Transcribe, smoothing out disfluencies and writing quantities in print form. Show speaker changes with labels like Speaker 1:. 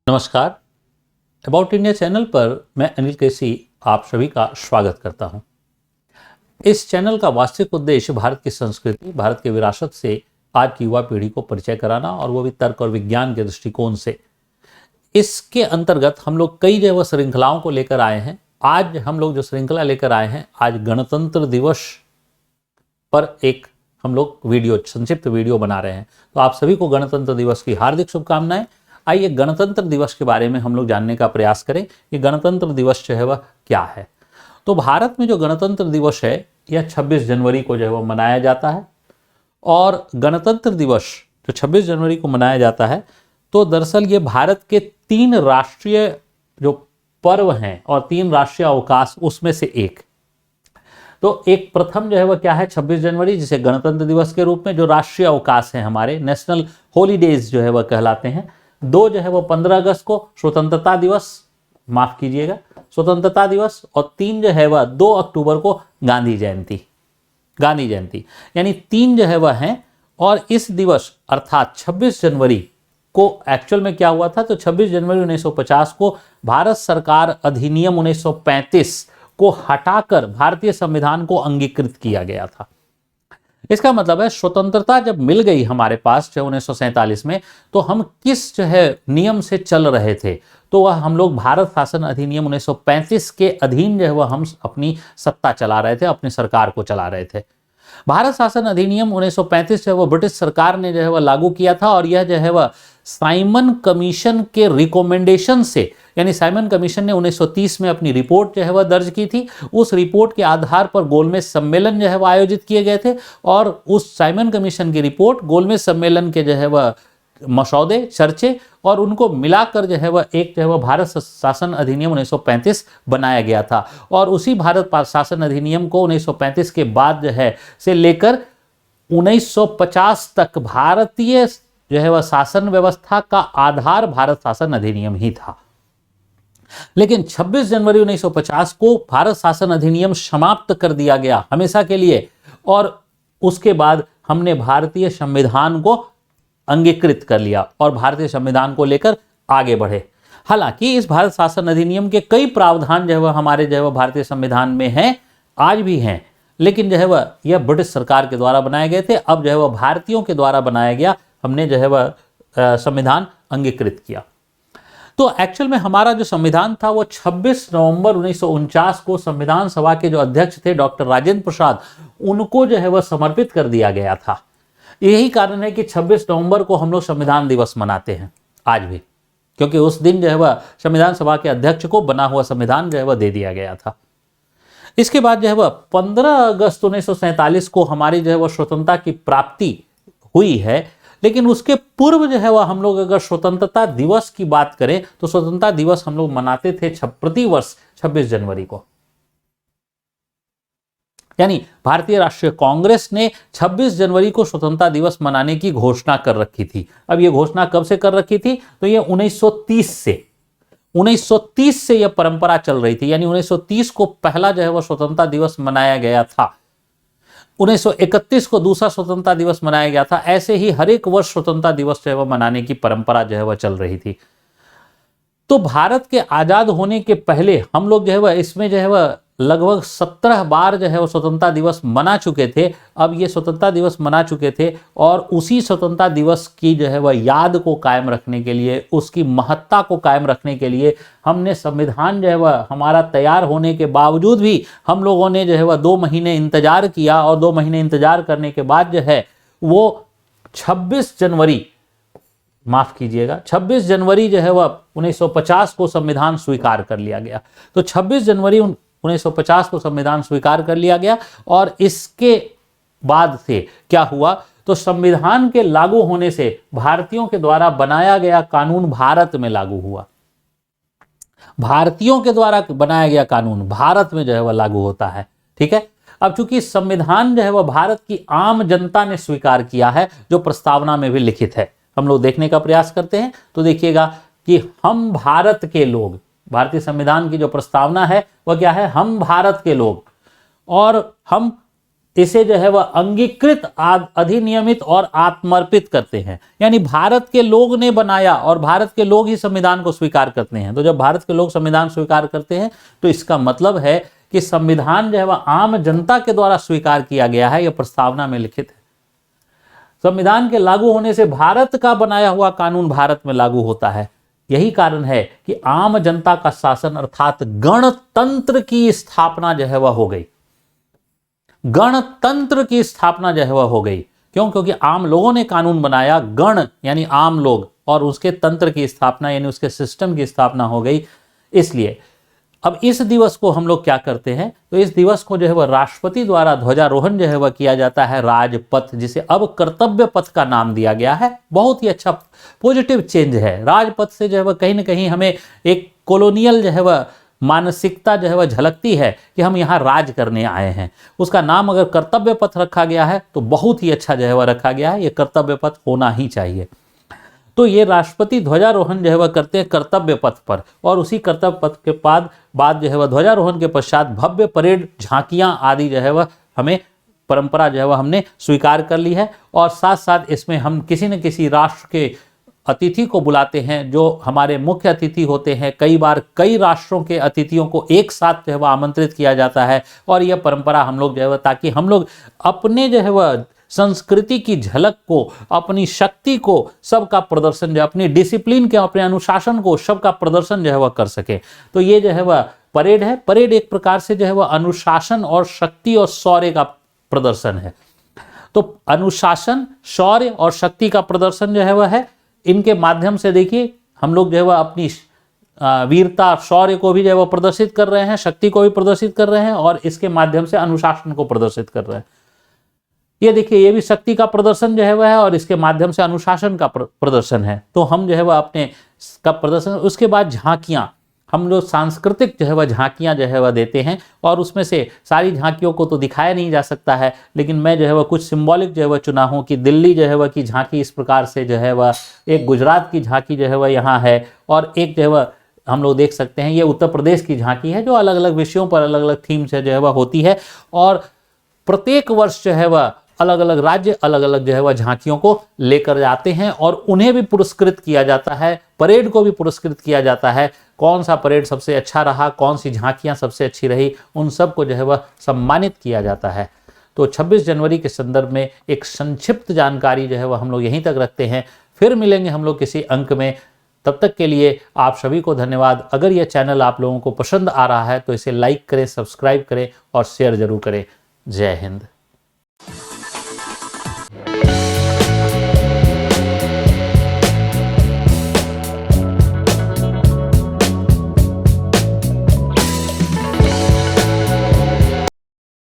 Speaker 1: नमस्कार। About India channel पर मैं अनिल केसी आप सभी का स्वागत करता हूं। इस चैनल का वास्तविक उद्देश्य भारत की संस्कृति, भारत की विरासत से आज की युवा पीढ़ी को परिचय कराना और वो भी तर्क और विज्ञान के दृष्टिकोण से। इसके अंतर्गत हम लोग कई जो श्रृंखलाओं को लेकर आए हैं। आज हम लोग जो श्रृंखला लेकर आए हैं, आज गणतंत्र दिवस पर एक हम लोग संक्षिप्त वीडियो बना रहे हैं। तो आप सभी को गणतंत्र दिवस की हार्दिक शुभकामनाएं। आइए गणतंत्र दिवस के बारे में हम लोग जानने का प्रयास करें कि गणतंत्र दिवस जो है वह क्या है। तो भारत में जो गणतंत्र दिवस है यह 26 जनवरी को जो है वह मनाया जाता है। और गणतंत्र दिवस जो 26 जनवरी को मनाया जाता है, तो दरअसल ये भारत के 3 राष्ट्रीय जो पर्व हैं और 3 राष्ट्रीय अवकाश उसमें से एक। तो एक प्रथम जो है वह क्या है, 26 जनवरी, जिसे गणतंत्र दिवस के रूप में जो राष्ट्रीय अवकाश है, हमारे नेशनल हॉलीडेज जो है वह कहलाते हैं। 2 जो है वो 15 अगस्त को स्वतंत्रता दिवस, माफ कीजिएगा स्वतंत्रता दिवस, और 3 जो है वह 2 अक्टूबर को गांधी जयंती यानी 3 जो है वह हैं। और इस दिवस अर्थात 26 जनवरी को एक्चुअल में क्या हुआ था, तो 26 जनवरी 1950 को भारत सरकार अधिनियम 1935 को हटाकर भारतीय संविधान को अंगीकृत किया गया था। इसका मतलब है स्वतंत्रता जब मिल गई हमारे पास 1947 में, तो हम किस जो है नियम से चल रहे थे, तो वह हम लोग भारत शासन अधिनियम 1935 के अधीन जो है वह हम अपनी सत्ता चला रहे थे, अपनी सरकार को चला रहे थे। भारत शासन अधिनियम 1935 जो है वह ब्रिटिश सरकार ने जो है वह लागू किया था। और यह जो है वह साइमन कमीशन के रिकमेंडेशन से, यानी साइमन कमीशन ने 1930 में अपनी रिपोर्ट जो है वह दर्ज की थी। उस रिपोर्ट के आधार पर गोलमेज सम्मेलन जो है वह आयोजित किए गए थे। और उस साइमन कमीशन की रिपोर्ट, गोलमेज सम्मेलन के जो है वह मसौदे, चर्चे, और उनको मिलाकर जो है वह एक जो है वह भारत शासन अधिनियम 1935 बनाया गया था। और उसी भारत शासन अधिनियम को 1935 के बाद जो है से लेकर 1950 तक भारतीय जो है वह शासन व्यवस्था का आधार भारत शासन अधिनियम ही था। लेकिन 26 जनवरी 1950 को भारत शासन अधिनियम समाप्त कर दिया गया हमेशा के लिए, और उसके बाद हमने भारतीय संविधान को अंगीकृत कर लिया और भारतीय संविधान को लेकर आगे बढ़े। हालांकि इस भारत शासन अधिनियम के कई प्रावधान जो है वह हमारे जो है वह भारतीय संविधान में हैं, आज भी हैं, लेकिन जो है वह यह ब्रिटिश सरकार के द्वारा बनाए गए थे। अब जो है वह भारतीयों के द्वारा बनाया गया, हमने जो है वह संविधान अंगीकृत किया। तो एक्चुअल में हमारा जो संविधान था वो 26 नवंबर 1949 को संविधान सभा के जो अध्यक्ष थे डॉक्टर राजेंद्र प्रसाद, उनको जो है वह समर्पित कर दिया गया था। यही कारण है कि 26 नवंबर को हम लोग संविधान दिवस मनाते हैं आज भी, क्योंकि उस दिन जो है वह संविधान सभा के अध्यक्ष को बना हुआ संविधान जो है वह दे दिया गया था। इसके बाद जो है वह 15 अगस्त 1947 को हमारी जो है वह स्वतंत्रता की प्राप्ति हुई है। लेकिन उसके पूर्व जो है वह हम लोग अगर स्वतंत्रता दिवस की बात करें, तो स्वतंत्रता दिवस हम लोग मनाते थे प्रति वर्ष 26 जनवरी को। यानी भारतीय राष्ट्रीय कांग्रेस ने 26 जनवरी को स्वतंत्रता दिवस मनाने की घोषणा कर रखी थी। अब यह घोषणा कब से कर रखी थी, तो यह 1930 से यह परंपरा चल रही थी। यानी 1930 को पहला जो है वह स्वतंत्रता दिवस मनाया गया था, 1931 को दूसरा स्वतंत्रता दिवस मनाया गया था। ऐसे ही हर एक वर्ष स्वतंत्रता दिवस जो है वह मनाने की परंपरा जो है वह चल रही थी। तो भारत के आजाद होने के पहले हम लोग जो है वह इसमें जो है वह लगभग 17 बार जो है वो स्वतंत्रता दिवस मना चुके थे। अब ये स्वतंत्रता दिवस मना चुके थे, और उसी स्वतंत्रता दिवस की जो है वह याद को कायम रखने के लिए, उसकी महत्ता को कायम रखने के लिए हमने संविधान जो है वह हमारा तैयार होने के बावजूद भी हम लोगों ने जो है वह 2 महीने इंतजार किया। और 2 महीने इंतजार करने के बाद जो है वो 26 जनवरी जो है वह 1950 को संविधान स्वीकार कर लिया गया। तो 26 जनवरी 1950 को संविधान स्वीकार कर लिया गया। और इसके बाद से क्या हुआ, तो संविधान के लागू होने से भारतीयों के द्वारा बनाया गया कानून भारत में लागू हुआ। भारतीयों के द्वारा बनाया गया कानून भारत में जो है वह लागू होता है। ठीक है। अब चूंकि संविधान जो है वह भारत की आम जनता ने स्वीकार किया है, जो प्रस्तावना में भी लिखित है, हम लोग देखने का प्रयास करते हैं तो देखिएगा कि हम भारत के लोग, भारतीय संविधान की जो प्रस्तावना है वह क्या है, हम भारत के लोग, और हम इसे जो है वह अंगीकृत, अधिनियमित और आत्मर्पित करते हैं। यानी भारत के लोग ने बनाया और भारत के लोग ही संविधान को स्वीकार करते हैं। तो जब भारत के लोग संविधान स्वीकार करते हैं तो इसका मतलब है कि संविधान जो है वह आम जनता के द्वारा स्वीकार किया गया है, यह प्रस्तावना में लिखित है। संविधान के लागू होने से भारत का बनाया हुआ कानून भारत में लागू होता है। यही कारण है कि आम जनता का शासन अर्थात गणतंत्र की स्थापना जो है वह हो गई। गणतंत्र की स्थापना जो है वह हो गई। क्यों? क्योंकि आम लोगों ने कानून बनाया, गण यानी आम लोग, और उसके तंत्र की स्थापना यानी उसके सिस्टम की स्थापना हो गई। इसलिए अब इस दिवस को हम लोग क्या करते हैं, तो इस दिवस को जो है वह राष्ट्रपति द्वारा ध्वजारोहण जो है वह किया जाता है राजपथ, जिसे अब कर्तव्य पथ का नाम दिया गया है। बहुत ही अच्छा पॉजिटिव चेंज है। राजपथ से जो है वह कहीं ना कहीं हमें एक कॉलोनियल जो है वह मानसिकता जो है वह झलकती है कि हम यहाँ राज करने आए हैं। उसका नाम अगर कर्तव्य पथ रखा गया है तो बहुत ही अच्छा जो है वह रखा गया है। ये कर्तव्य पथ होना ही चाहिए। तो ये राष्ट्रपति ध्वजारोहण जो है वह करते हैं कर्तव्य पथ पर, और उसी कर्तव्य पथ के बाद जो है वह ध्वजारोहण के पश्चात भव्य परेड, झांकियां आदि जो है वह हमें परंपरा जो है वह हमने स्वीकार कर ली है। और साथ साथ इसमें हम किसी न किसी राष्ट्र के अतिथि को बुलाते हैं, जो हमारे मुख्य अतिथि होते हैं। कई बार कई राष्ट्रों के अतिथियों को एक साथ जो है वह आमंत्रित किया जाता है। और यह परंपरा हम लोग जो है वह, ताकि हम लोग अपने जो है वह संस्कृति की झलक को, अपनी शक्ति को, सबका प्रदर्शन जो, अपनी डिसिप्लिन के, अपने अनुशासन को, सबका प्रदर्शन जो है वह कर सके। तो ये जो है वह परेड है। परेड एक प्रकार से जो है वह अनुशासन और शक्ति और शौर्य का प्रदर्शन है। तो अनुशासन, शौर्य और शक्ति का प्रदर्शन जो है वह है। इनके माध्यम से देखिए हम लोग जो है वह अपनी वीरता, शौर्य को भी जो है वह प्रदर्शित कर रहे हैं, शक्ति को भी प्रदर्शित कर रहे हैं, और इसके माध्यम से अनुशासन को प्रदर्शित कर रहे हैं। ये देखिए, ये भी शक्ति का प्रदर्शन जो है वह है, और इसके माध्यम से अनुशासन का प्रदर्शन है। तो हम जो है वह अपने का प्रदर्शन। उसके बाद झांकियां, हम लोग सांस्कृतिक जो है वह झांकियां जो है वह देते हैं, और उसमें से सारी झांकियों को तो दिखाया नहीं जा सकता है, लेकिन मैं जो है वह कुछ सिंबॉलिक जो है वह चुना हूँ कि दिल्ली जो है वह की झांकी इस प्रकार से जो है वह, एक गुजरात की झांकी जो है वह यहाँ है, और एक जो है वह हम लोग देख सकते हैं ये उत्तर प्रदेश की झांकी है, जो अलग अलग विषयों पर अलग अलग थीम से जो है वह होती है। और प्रत्येक वर्ष जो है वह अलग अलग राज्य अलग अलग जो है वह झांकियों को लेकर जाते हैं, और उन्हें भी पुरस्कृत किया जाता है। परेड को भी पुरस्कृत किया जाता है। कौन सा परेड सबसे अच्छा रहा, कौन सी झांकियां सबसे अच्छी रही, उन सब को जो है वह सम्मानित किया जाता है। तो 26 जनवरी के संदर्भ में एक संक्षिप्त जानकारी जो है वह हम लोग यहीं तक रखते हैं। फिर मिलेंगे हम लोग किसी अंक में। तब तक के लिए आप सभी को धन्यवाद। अगर यह चैनल आप लोगों को पसंद आ रहा है तो इसे लाइक करें, सब्सक्राइब करें और शेयर जरूर करें। जय हिंद।